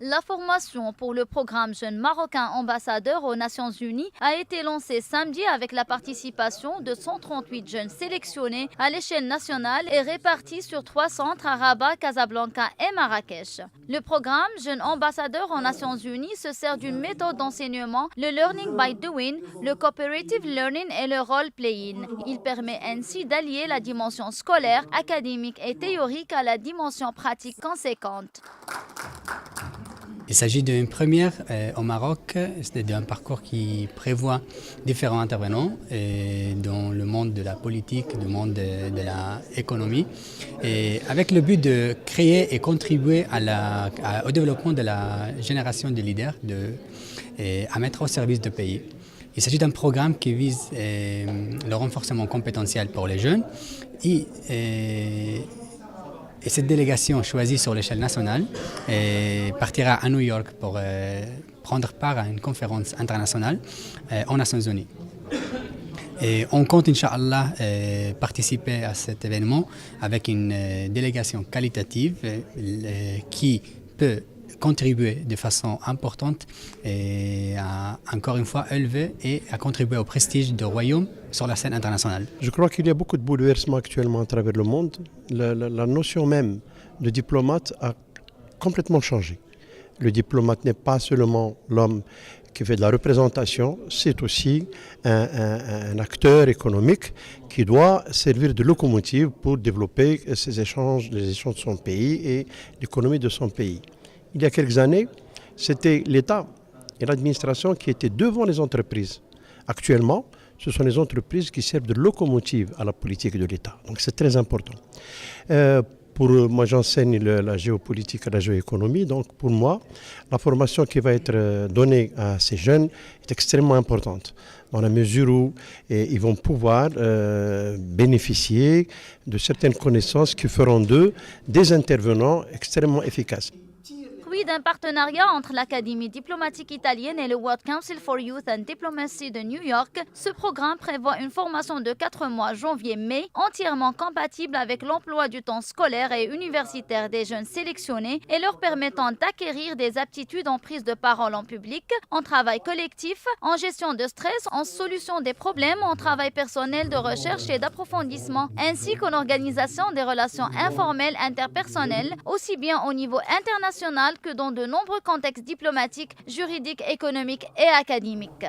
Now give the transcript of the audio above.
La formation pour le programme Jeunes Marocains ambassadeurs aux Nations Unies a été lancée samedi avec la participation de 138 jeunes sélectionnés à l'échelle nationale et répartis sur 3 centres à Rabat, Casablanca et Marrakech. Le programme Jeunes ambassadeurs aux Nations Unies se sert d'une méthode d'enseignement, le Learning by Doing, le Cooperative Learning et le Role Playing. Il permet ainsi d'allier la dimension scolaire, académique et théorique à la dimension pratique conséquente. Il s'agit d'une première au Maroc, c'est un parcours qui prévoit différents intervenants dans le monde de la politique, du monde de l'économie, et avec le but de créer et contribuer au développement de la génération de leaders à mettre au service du pays. Il s'agit d'un programme qui vise le renforcement compétentiel pour les jeunes et cette délégation choisie sur l'échelle nationale partira à New York pour prendre part à une conférence internationale aux Nations Unies. Et on compte, Inch'Allah, participer à cet événement avec une délégation qualitative qui peut contribuer de façon importante et à, encore une fois, élever et à contribuer au prestige du royaume sur la scène internationale. Je crois qu'il y a beaucoup de bouleversements actuellement à travers le monde. La notion même de diplomate a complètement changé. Le diplomate n'est pas seulement l'homme qui fait de la représentation, c'est aussi un acteur économique qui doit servir de locomotive pour développer les échanges de son pays et l'économie de son pays. Il y a quelques années, c'était l'État et l'administration qui étaient devant les entreprises. Actuellement, ce sont les entreprises qui servent de locomotive à la politique de l'État. Donc c'est très important. Moi, j'enseigne la géopolitique et la géoéconomie. Donc pour moi, la formation qui va être donnée à ces jeunes est extrêmement importante, dans la mesure où ils vont pouvoir bénéficier de certaines connaissances qui feront d'eux des intervenants extrêmement efficaces. Fruit d'un partenariat entre l'Académie diplomatique italienne et le World Council for Youth and Diplomacy de New York, ce programme prévoit une formation de 4 mois janvier-mai, entièrement compatible avec l'emploi du temps scolaire et universitaire des jeunes sélectionnés et leur permettant d'acquérir des aptitudes en prise de parole en public, en travail collectif, en gestion de stress, en solution des problèmes, en travail personnel de recherche et d'approfondissement, ainsi qu'en organisation des relations informelles interpersonnelles, aussi bien au niveau international que dans de nombreux contextes diplomatiques, juridiques, économiques et académiques.